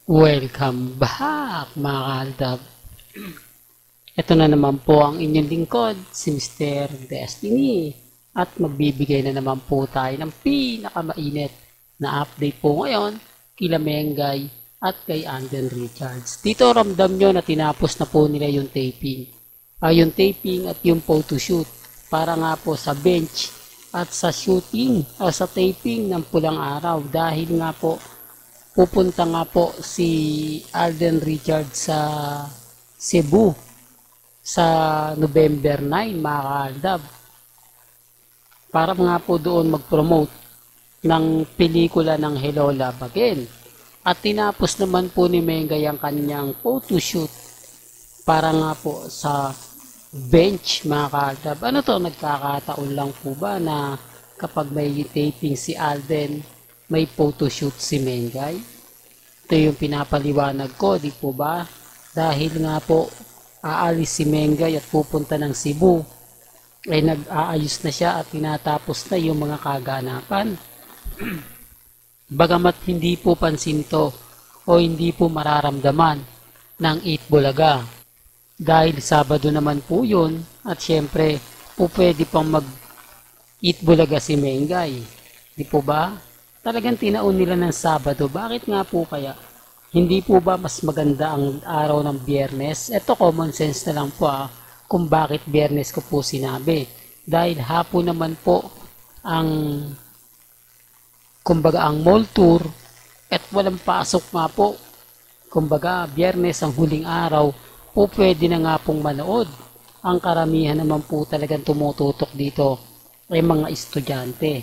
Welcome back mga kaaldab. Ito na naman po ang inyong lingkod, si Mr. Destiny. At magbibigay na naman po tayo ng pinakamainit na update po ngayon kila Mengay at kay Alden Richards. Dito ramdam nyo na tinapos na po nila yung taping. Yung taping at yung photoshoot para nga po sa bench at sa shooting o sa taping ng Pulang Araw dahil nga po pupunta nga po si Alden Richards sa Cebu sa November 9 mga kaaldab para nga po doon mag-promote ng pelikula ng Hello Love Again. At tinapos naman po ni Mengay ang kanyang photoshoot para nga po sa bench mga kaaldab. Ano to, nagkakataon lang po ba na kapag may taping si Alden, may photoshoot si Mengay? Ito yung pinapaliwanag ko, di po ba? Dahil nga po, aalis si Mengay at pupunta ng Cebu. Ay nag-aayos na siya at tinatapos na yung mga kaganapan. Bagamat hindi po pansin to o hindi po mararamdaman ng Eat Bulaga. Dahil Sabado naman po yun at syempre po pwede pang mag-Eat Bulaga si Mengay. Di po ba? Talagang tinaon nila ng Sabado. Bakit nga po kaya? Hindi po ba mas maganda ang araw ng Biyernes? Ito common sense na lang po kung bakit Biyernes ko po sinabi. Dahil hapon naman po ang kumbaga ang mall tour at walang pasok nga po. Kumbaga Biyernes ang huling araw po pwede na nga pong manood. Ang karamihan naman po talagang tumututok dito ay mga estudyante.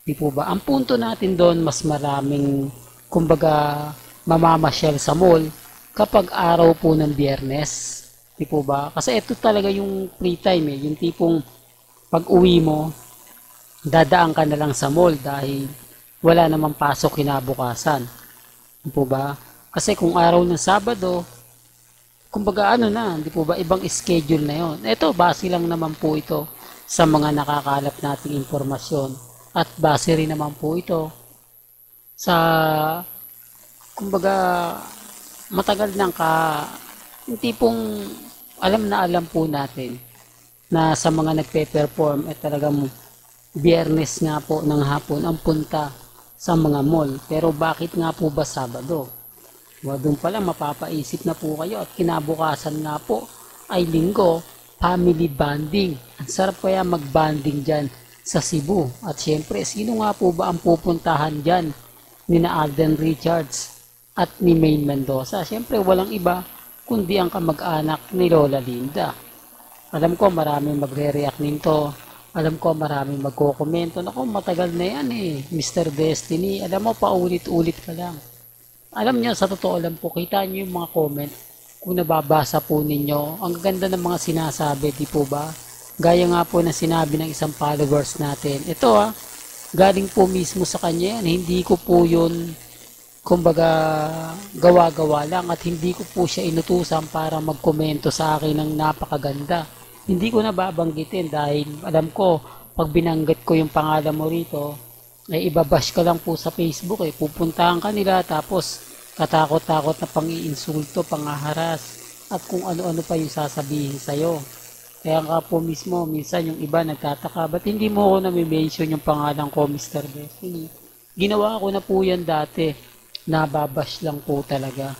Di po ba? Ang punto natin doon mas maraming kumbaga mamamasyal sa mall kapag araw po ng Biyernes. Di po ba? Kasi ito talaga yung free time yung tipong pag uwi mo, dadaan ka na lang sa mall dahil wala namang pasok kinabukasan. Di po ba? Kasi kung araw ng Sabado, kumbaga ano na, di po ba, ibang schedule na yon. Ito, base lang naman po ito sa mga nakakalap nating informasyon at base rin naman po ito sa kumbaga matagal nang yung tipong alam po natin na sa mga nagpe-perform talagang Biyernes nga po ng hapon ang punta sa mga mall. Pero bakit nga po ba Sabado? Doon pala mapapaisip na po kayo at kinabukasan nga po ay Linggo, family bonding. Ang sarap kaya mag-bonding dyan sa Cebu. At syempre, sino nga po ba ang pupuntahan dyan ni na Alden Richards at ni Maine Mendoza? Syempre, walang iba kundi ang kamag-anak ni Lola Linda. Alam ko maraming magre-react nito. Alam ko maraming magko-komento. Naku, matagal na yan Mr. Destiny. Alam mo, paulit-ulit ka lang. Alam niyo, sa totoo lang po, kita niyo yung mga comment kung nababasa po ninyo. Ang ganda ng mga sinasabi, di po ba? Gaya nga po na sinabi ng isang followers natin. Ito galing po mismo sa kanya yan. Hindi ko po yun kumbaga gawa-gawa lang at hindi ko po siya inutusan para magkomento sa akin ng napakaganda. Hindi ko na babanggitin dahil alam ko pag binanggit ko yung pangalan mo rito ay ibabash ka lang po sa Facebook pupuntahan ka nila tapos katakot-takot na pang-iinsulto, pang-aharas at kung ano-ano pa yung sasabihin sa'yo. Kaya nga po mismo minsan yung iba nagtataka ba't hindi mo ako nami-mention yung pangalan ko Mr. Destiny. Ginawa ko na po yan dati. Nababash lang po talaga.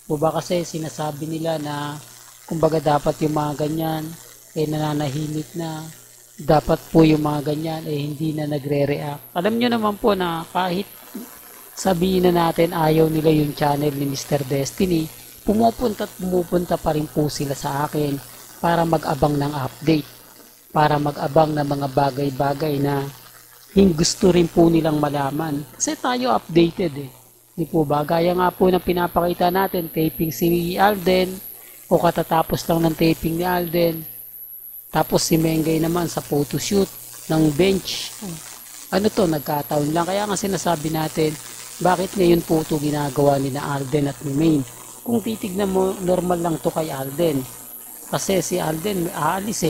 O ba kasi sinasabi nila na kumbaga dapat yung mga ganyan nananahimik na. Dapat po yung mga ganyan hindi na nagre-react. Alam nyo naman po na kahit sabihin na natin ayaw nila yung channel ni Mr. Destiny, pumupunta pa rin po sila sa akin para mag-abang ng update. Para mag-abang ng mga bagay-bagay na gusto rin po nilang malaman. Kasi tayo updated Di po ba? Gaya nga po ng pinapakita natin, taping si Alden, o katatapos lang ng taping ni Alden. Tapos si Mengay naman sa photoshoot ng bench. Ano to, nagkataon lang. Kaya nga sinasabi natin, bakit ngayon po ito ginagawa ni na Alden at ni Maine? Kung titignan mo, normal lang to kay Alden. Kasi si Alden aalis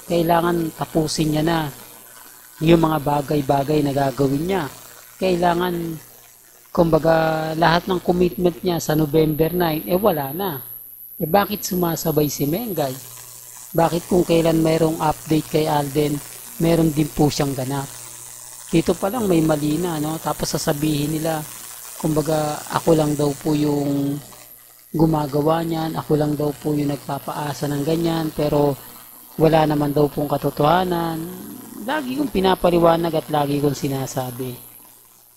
Kailangan tapusin niya na yung mga bagay-bagay na gagawin niya. Kailangan Kumbaga, lahat ng commitment niya sa November 9, wala na. Bakit sumasabay si Mengay? Bakit kung kailan mayroong update kay Alden, meron din po siyang ganap? Dito pa lang may mali na, no? Tapos sasabihin nila, kumbaga, ako lang daw po yung gumagawa niyan, ako lang daw po yung nagpapaasa ng ganyan, pero wala naman daw pong katotohanan. Lagi kong pinapaliwanag at lagi kong sinasabi.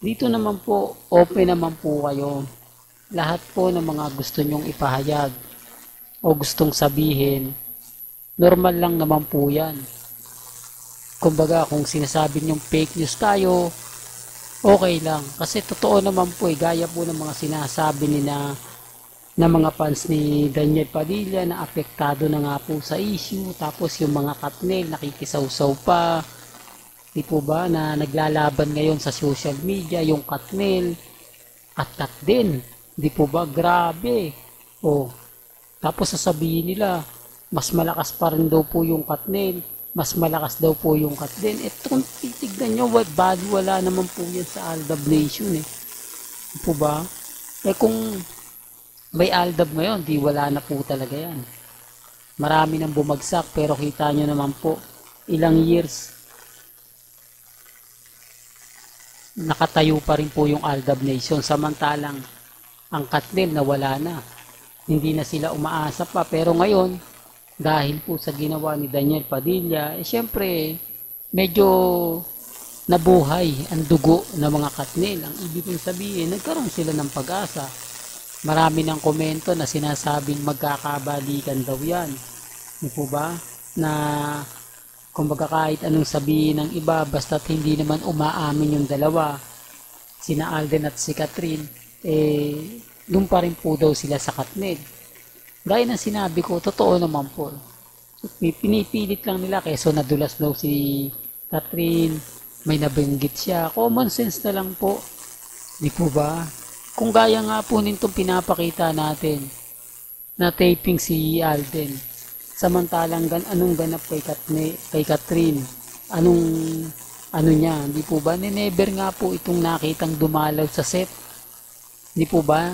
Dito naman po, open naman po kayo. Lahat po ng mga gusto nyong ipahayag o gustong sabihin, normal lang naman po yan. Kumbaga, kung sinasabi nyong fake news tayo, okay lang. Kasi totoo naman po, gaya po ng mga sinasabi nila na mga fans ni Daniel Padilla na apektado na nga po sa issue. Tapos yung mga Katnel, nakikisaw-saw pa. Di po ba, na naglalaban ngayon sa social media, yung Katnel, at din. Di po ba, grabe. O, tapos sasabihin nila, mas malakas pa rin daw po yung Katnel, mas malakas daw po yung Katnel. Kung titignan nyo, wala naman po yan sa Aldab Nation eh. Di po ba? Kung may Aldab ngayon, di wala na po talaga yan. Marami nang bumagsak, pero kita nyo naman po, ilang years, nakatayo pa rin po yung Aldab Nation. Samantalang, ang Katnel na wala na. Hindi na sila umaasa pa. Pero ngayon, dahil po sa ginawa ni Daniel Padilla, syempre, medyo nabuhay ang dugo ng mga Katnel. Ang ibig sabihin, nagkaroon sila ng pag-asa. Marami ng komento na sinasabing magkakabalikan daw yan. Di po ba? Na kumbaga kahit anong sabihin ng iba, basta't hindi naman umaamin yung dalawa, sina Alden at si Catherine, doon pa rin po daw sila sa Katnel. Gaya ng sinabi ko, totoo naman po. Pinipilit lang nila, keso nadulas daw si Catherine, may nabanggit siya. Common sense na lang po. Di po ba? Kung gaya nga po nitong pinapakita natin na taping si Alden, samantalang anong ganap kay Catherine, ano niya, di po ba? Never nga po itong nakitang dumalaw sa set. Di po ba?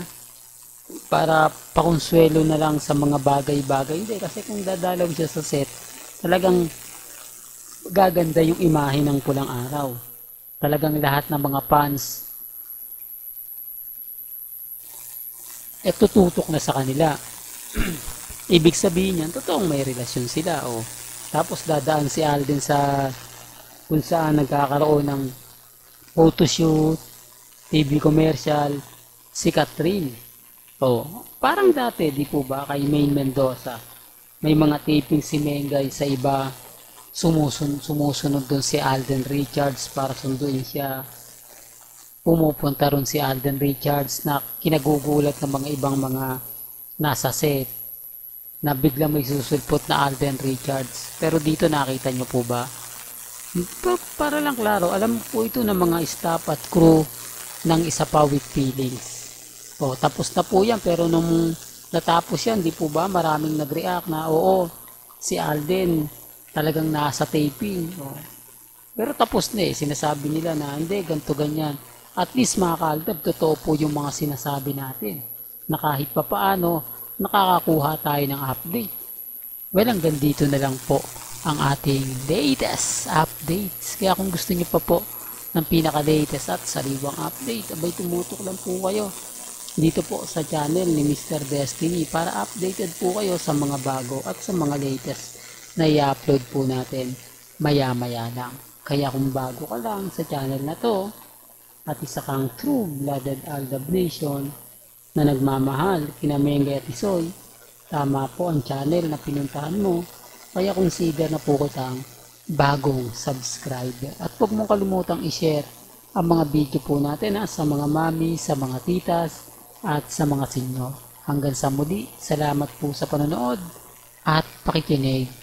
Para pakonsuelo na lang sa mga bagay-bagay. Hindi, kasi kung dadalaw siya sa set, talagang gaganda yung imahe ng Pulang Araw. Talagang lahat ng mga fans tututok na sa kanila. Ibig sabihin yan, totoong may relasyon sila. O. Tapos dadaan si Alden sa kung saan nagkakaroon ng photoshoot, TV commercial, si Catherine. O, parang dati, di po ba, kay Maine Mendoza, may mga taping si Mengay sa iba, sumusunod dun si Alden Richards para sunduin siya. Pumupunta ron si Alden Richards na kinagugulat ng mga ibang mga nasa set na bigla may susulpot na Alden Richards. Pero dito nakita nyo po ba? Para lang klaro, alam po ito ng mga staff at crew ng Isa Pa With Feelings. O, tapos na po yan, pero nung natapos yan, di po ba, maraming nag-react na, oo, si Alden talagang nasa taping. O. Pero tapos na sinasabi nila na, hindi, ganito, ganyan. At least mga ka-Aldab, totoo po yung mga sinasabi natin. Na kahit pa paano, nakakakuha tayo ng update. Well, hanggang dito na lang po ang ating latest updates. Kaya kung gusto niyo pa po ng pinaka-latest at sariwang update, abay tumutok lang po kayo dito po sa channel ni Mr. Destiny para updated po kayo sa mga bago at sa mga latest na i-upload po natin maya-maya lang. Kaya kung bago ka lang sa channel na to at isa kang true-blooded Aldab Nation na nagmamahal kina Mengay at Isoy, tama po ang channel na pinuntahan mo. Kaya consider na po kitang bagong subscriber. At huwag mong kalimutang i-share ang mga video po natin sa mga mami, sa mga titas, at sa mga senyor. Hanggang sa muli, salamat po sa panonood at pakikinig.